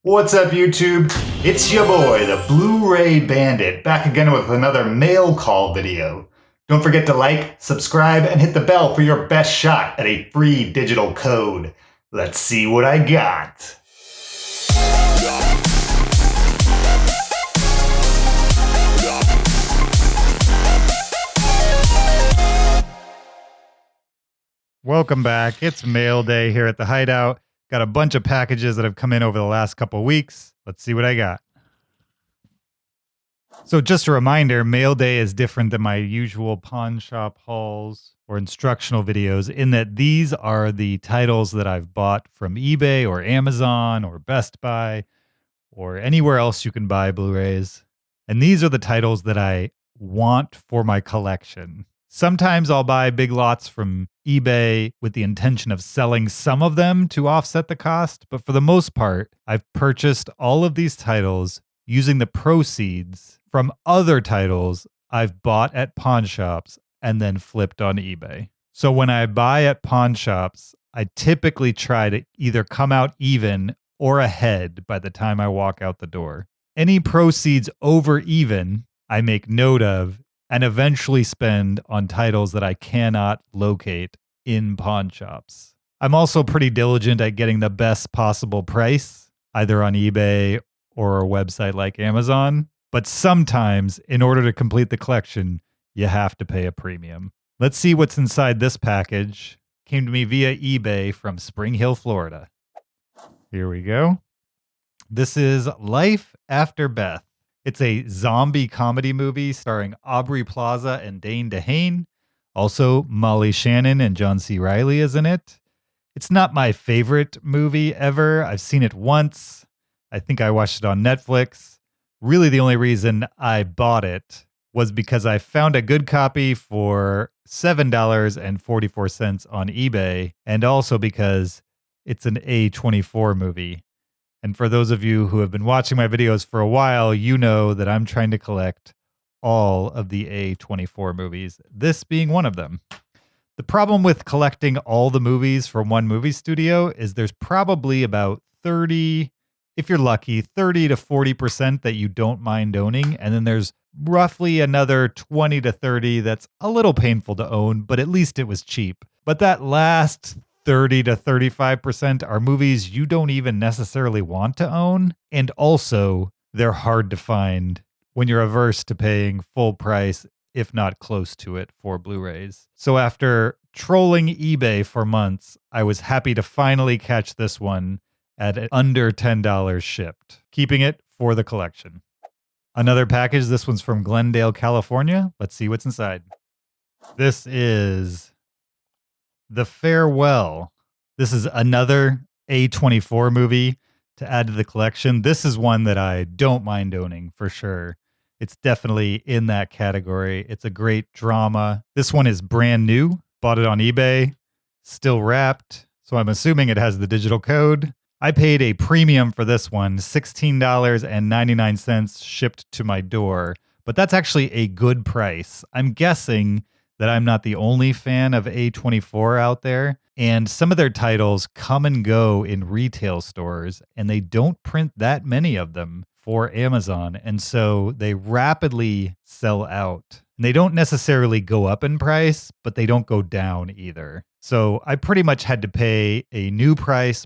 What's up, YouTube? It's your boy, the Blu-ray Bandit, back again with another mail call video. Don't forget to like, subscribe, and hit the bell for your best shot at a free digital code. Let's see what I got. Welcome back. It's mail day here at the Hideout. Got a bunch of packages that have come in over the last couple weeks. Let's see what I got. So just a reminder, mail day is different than my usual pawn shop hauls or instructional videos in that these are the titles that I've bought from eBay or Amazon or Best Buy or anywhere else you can buy Blu-rays. And these are the titles that I want for my collection. Sometimes I'll buy big lots from eBay with the intention of selling some of them to offset the cost, but for the most part, I've purchased all of these titles using the proceeds from other titles I've bought at pawn shops and then flipped on eBay. So when I buy at pawn shops, I typically try to either come out even or ahead by the time I walk out the door. Any proceeds over even, I make note of and eventually spend on titles that I cannot locate in pawn shops. I'm also pretty diligent at getting the best possible price, either on eBay or a website like Amazon. But sometimes, in order to complete the collection, you have to pay a premium. Let's see what's inside this package. Came to me via eBay from Spring Hill, Florida. Here we go. This is Life After Beth. It's a zombie comedy movie starring Aubrey Plaza and Dane DeHaan. Also, Molly Shannon and John C. Reilly is in it. It's not my favorite movie ever. I've seen it once. I think I watched it on Netflix. Really, the only reason I bought it was because I found a good copy for $7.44 on eBay, and also because it's an A24 movie. And for those of you who have been watching my videos for a while, you know that I'm trying to collect all of the A24 movies, this being one of them. The problem with collecting all the movies from one movie studio is there's probably about 30, if you're lucky, 30 to 40% that you don't mind owning. And then there's roughly another 20 to 30 that's a little painful to own, but at least it was cheap. But that last 30 to 35% are movies you don't even necessarily want to own. And also, they're hard to find when you're averse to paying full price, if not close to it, for Blu-rays. So after trolling eBay for months, I was happy to finally catch this one at under $10 shipped, keeping it for the collection. Another package, this one's from Glendale, California. Let's see what's inside. This is The Farewell. This is another A24 movie to add to the collection. This is one that I don't mind owning for sure. It's definitely in that category. It's a great drama. This one is brand new. Bought it on eBay. Still wrapped. So I'm assuming it has the digital code. I paid a premium for this one, $16.99 shipped to my door. But that's actually a good price. I'm guessing that I'm not the only fan of A24 out there. And some of their titles come and go in retail stores, and they don't print that many of them for Amazon. And so they rapidly sell out. And they don't necessarily go up in price, but they don't go down either. So I pretty much had to pay a new price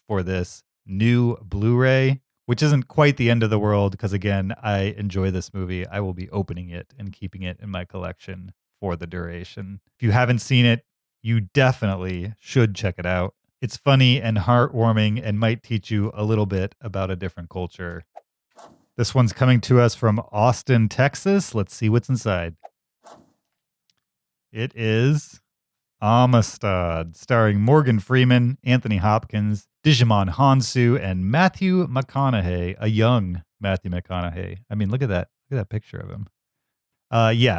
for this new Blu-ray, which isn't quite the end of the world because, again, I enjoy this movie. I will be opening it and keeping it in my collection for the duration. If you haven't seen it, you definitely should check it out. It's funny and heartwarming and might teach you a little bit about a different culture. This one's coming to us from Austin, Texas. Let's see what's inside. It is Amistad, starring Morgan Freeman, Anthony Hopkins, Digimon Hansu, and Matthew McConaughey, a young Matthew McConaughey. I mean, look at that. Look at that picture of him.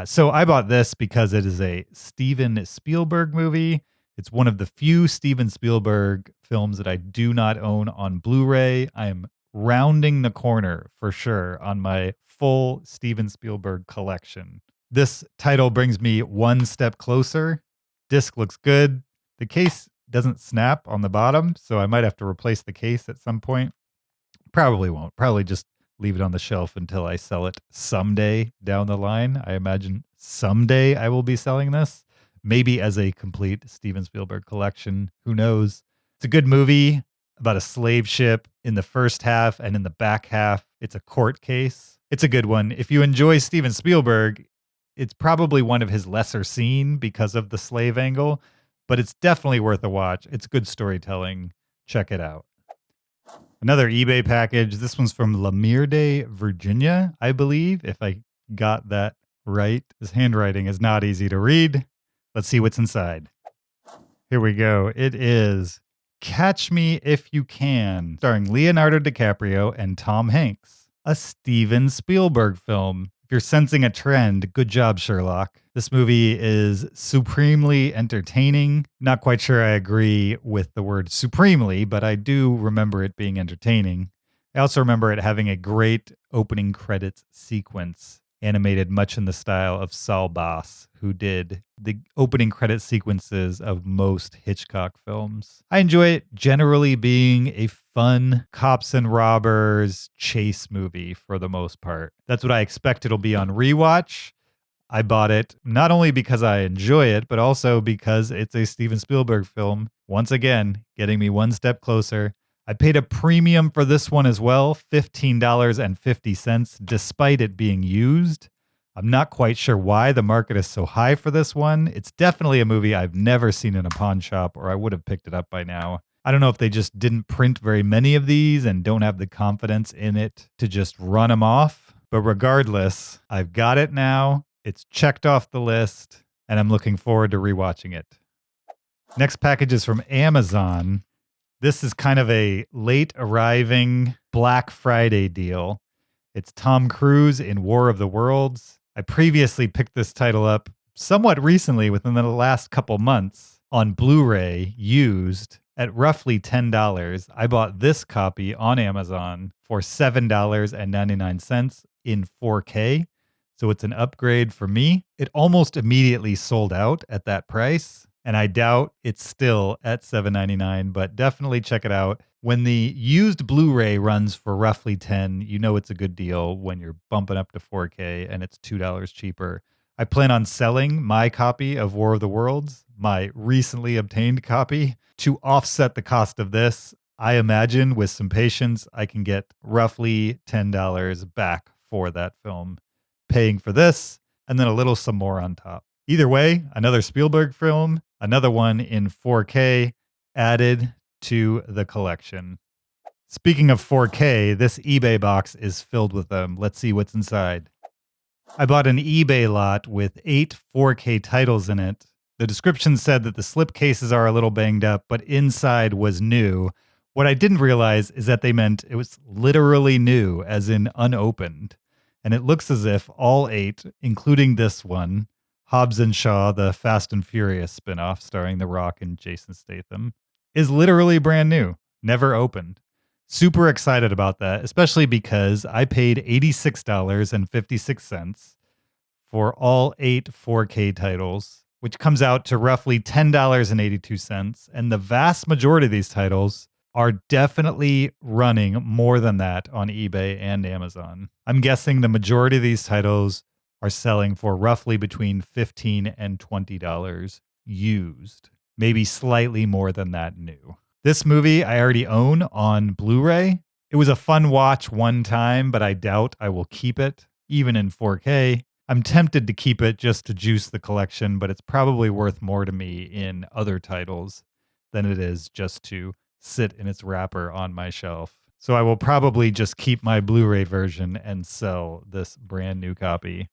So I bought this because it is a Steven Spielberg movie. It's one of the few Steven Spielberg films that I do not own on Blu-ray. I am rounding the corner for sure on my full Steven Spielberg collection. This title brings me one step closer. Disc looks good. The case doesn't snap on the bottom, so I might have to replace the case at some point. Probably won't. Probably just leave it on the shelf until I sell it someday down the line. I imagine someday I will be selling this, maybe as a complete Steven Spielberg collection. Who knows? It's a good movie about a slave ship in the first half, and in the back half, it's a court case. It's a good one. If you enjoy Steven Spielberg, it's probably one of his lesser seen because of the slave angle, but it's definitely worth a watch. It's good storytelling. Check it out. Another eBay package. This one's from Lemire, Virginia, I believe, if I got that right. His handwriting is not easy to read. Let's see what's inside. Here we go. It is Catch Me If You Can, starring Leonardo DiCaprio and Tom Hanks, a Steven Spielberg film. If you're sensing a trend, good job, Sherlock. This movie is supremely entertaining. Not quite sure I agree with the word supremely, but I do remember it being entertaining. I also remember it having a great opening credits sequence, animated much in the style of Saul Bass, who did the opening credit sequences of most Hitchcock films. I enjoy it generally being a fun cops and robbers chase movie for the most part. That's what I expect it'll be on rewatch. I bought it not only because I enjoy it, but also because it's a Steven Spielberg film. Once again, getting me one step closer. I paid a premium for this one as well, $15.50, despite it being used. I'm not quite sure why the market is so high for this one. It's definitely a movie I've never seen in a pawn shop, or I would have picked it up by now. I don't know if they just didn't print very many of these and don't have the confidence in it to just run them off. But regardless, I've got it now. It's checked off the list, and I'm looking forward to rewatching it. Next package is from Amazon. This is kind of a late arriving Black Friday deal. It's Tom Cruise in War of the Worlds. I previously picked this title up somewhat recently, within the last couple months, on Blu-ray used at roughly $10. I bought this copy on Amazon for $7.99 in 4K. So it's an upgrade for me. It almost immediately sold out at that price, and I doubt it's still at $7.99, but definitely check it out. When the used Blu-ray runs for roughly $10, you know it's a good deal. When you're bumping up to 4K and it's $2 cheaper. I plan on selling my copy of War of the Worlds, my recently obtained copy, to offset the cost of this. I imagine with some patience, I can get roughly $10 back for that film, paying for this, and then a little some more on top. Either way, another Spielberg film, another one in 4K added to the collection. Speaking of 4K, this eBay box is filled with them. Let's see what's inside. I bought an eBay lot with 8 4K titles in it. The description said that the slip cases are a little banged up, but inside was new. What I didn't realize is that they meant it was literally new, as in unopened. And it looks as if all 8, including this one, Hobbs and Shaw, the Fast and Furious spinoff starring The Rock and Jason Statham, is literally brand new, never opened. Super excited about that, especially because I paid $86.56 for all 8 4K titles, which comes out to roughly $10.82. And the vast majority of these titles are definitely running more than that on eBay and Amazon. I'm guessing the majority of these titles are selling for roughly between $15 and $20 used, maybe slightly more than that new. This movie I already own on Blu-ray. It was a fun watch one time, but I doubt I will keep it, even in 4K. I'm tempted to keep it just to juice the collection, but it's probably worth more to me in other titles than it is just to sit in its wrapper on my shelf. So I will probably just keep my Blu-ray version and sell this brand new copy.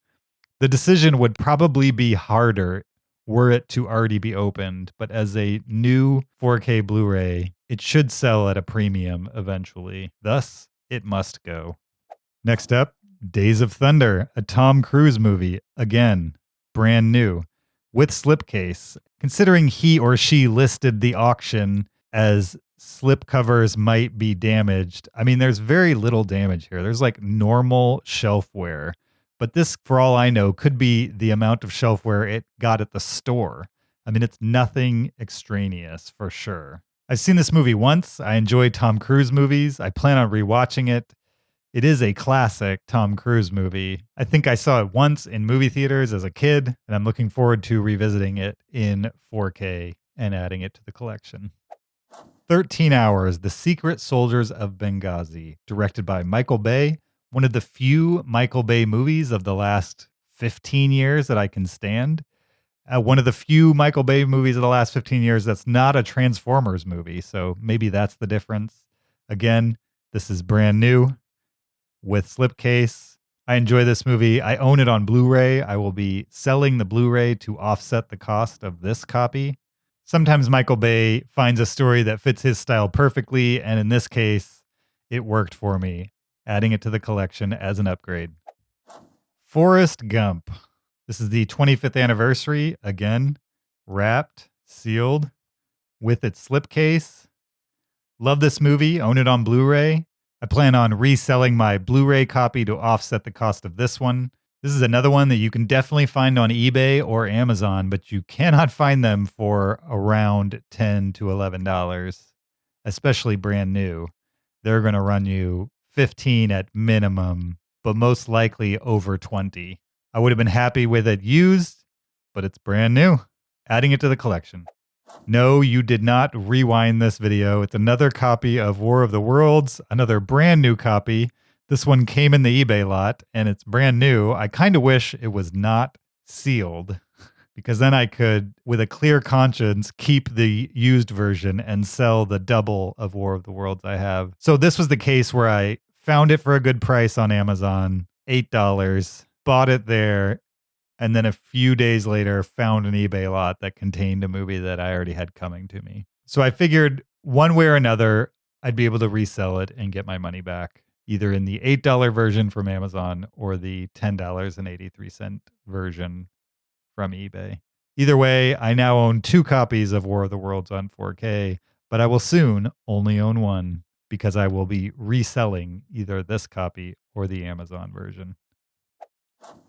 The decision would probably be harder were it to already be opened, but as a new 4K Blu-ray, it should sell at a premium eventually. Thus, it must go. Next up, Days of Thunder, a Tom Cruise movie. Again, brand new, with slipcase. Considering he or she listed the auction as slip covers might be damaged, I mean, there's very little damage here. There's like normal shelf wear. But this, for all I know, could be the amount of shelfware it got at the store. I mean, it's nothing extraneous for sure. I've seen this movie once. I enjoy Tom Cruise movies. I plan on rewatching it. It is a classic Tom Cruise movie. I think I saw it once in movie theaters as a kid, and I'm looking forward to revisiting it in 4K and adding it to the collection. 13 Hours, The Secret Soldiers of Benghazi, directed by Michael Bay, one of the few Michael Bay movies of the last 15 years that I can stand. One of the few Michael Bay movies of the last 15 years that's not a Transformers movie, so maybe that's the difference. Again, this is brand new with slipcase. I enjoy this movie. I own it on Blu-ray. I will be selling the Blu-ray to offset the cost of this copy. Sometimes Michael Bay finds a story that fits his style perfectly, and in this case, it worked for me, adding it to the collection as an upgrade. Forrest Gump. This is the 25th anniversary, again, wrapped, sealed, with its slipcase. Love this movie, own it on Blu-ray. I plan on reselling my Blu-ray copy to offset the cost of this one. This is another one that you can definitely find on eBay or Amazon, but you cannot find them for around $10 to $11, especially brand new. They're going to run you 15 at minimum, but most likely over 20. I would have been happy with it used, but it's brand new. Adding it to the collection. No, you did not rewind this video. It's another copy of War of the Worlds, another brand new copy. This one came in the eBay lot and it's brand new. I kind of wish it was not sealed because then I could, with a clear conscience, keep the used version and sell the double of War of the Worlds I have. So this was the case where I found it for a good price on Amazon, $8, bought it there, and then a few days later found an eBay lot that contained a movie that I already had coming to me. So I figured one way or another, I'd be able to resell it and get my money back, either in the $8 version from Amazon or the $10.83 version from eBay. Either way, I now own 2 copies of War of the Worlds on 4K, but I will soon only own one because I will be reselling either this copy or the Amazon version.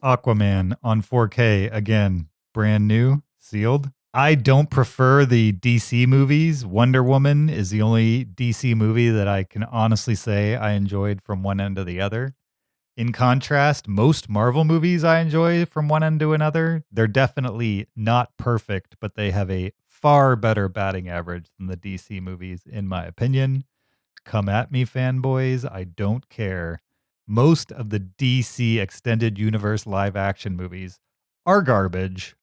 Aquaman on 4K, again, brand new, sealed. I don't prefer the DC movies. Wonder Woman is the only DC movie that I can honestly say I enjoyed from one end to the other. In contrast, most Marvel movies I enjoy from one end to another. They're definitely not perfect, but they have a far better batting average than the DC movies, in my opinion. Come at me, fanboys. I don't care. Most of the DC Extended Universe live action movies are garbage.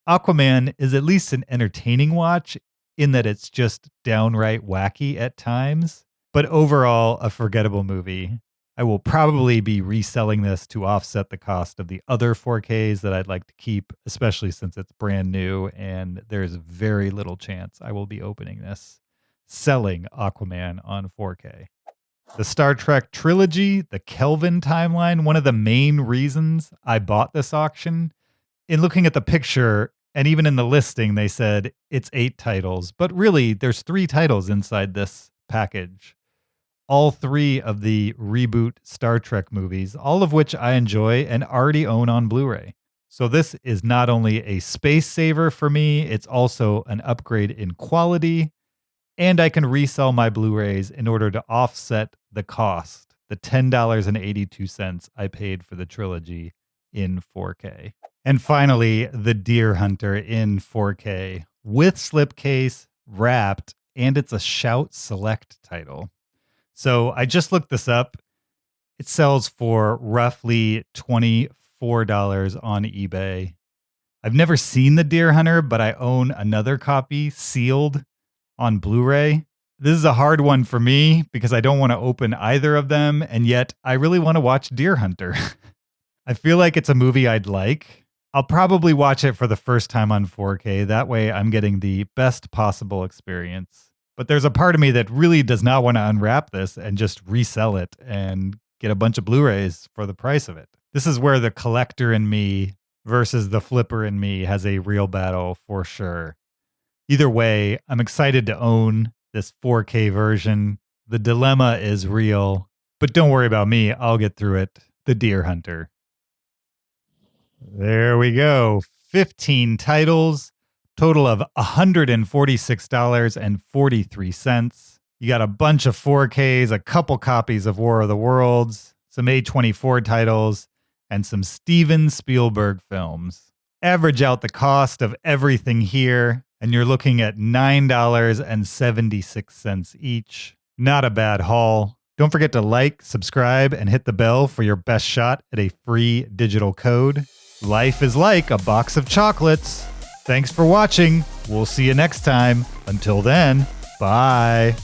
Aquaman is at least an entertaining watch in that it's just downright wacky at times, but overall a forgettable movie. I will probably be reselling this to offset the cost of the other 4Ks that I'd like to keep, especially since it's brand new and there's very little chance I will be opening this. Selling Aquaman on 4K. The Star Trek Trilogy, the Kelvin timeline, one of the main reasons I bought this auction. In looking at the picture, and even in the listing, they said it's 8 titles, but really there's 3 titles inside this package. All 3 of the reboot Star Trek movies, all of which I enjoy and already own on Blu-ray. So this is not only a space saver for me, it's also an upgrade in quality. And I can resell my Blu-rays in order to offset the cost, the $10.82 I paid for the trilogy in 4K. And finally, The Deer Hunter in 4K with slipcase, wrapped, and it's a Shout Select title. So I just looked this up. It sells for roughly $24 on eBay. I've never seen The Deer Hunter, but I own another copy sealed on Blu-ray. This is a hard one for me because I don't want to open either of them, and yet I really want to watch Deer Hunter. I feel like it's a movie I'd like. I'll probably watch it for the first time on 4K. That way I'm getting the best possible experience. But there's a part of me that really does not want to unwrap this and just resell it and get a bunch of Blu-rays for the price of it. This is where the collector in me versus the flipper in me has a real battle for sure. Either way, I'm excited to own this 4K version. The dilemma is real, but don't worry about me. I'll get through it. The Deer Hunter. There we go. 15 titles, Total of $146.43. You got a bunch of 4Ks, a couple copies of War of the Worlds, some A24 titles, and some Steven Spielberg films. Average out the cost of everything here, and you're looking at $9.76 each. Not a bad haul. Don't forget to like, subscribe, and hit the bell for your best shot at a free digital code. Life is like a box of chocolates. Thanks for watching. We'll see you next time. Until then, bye.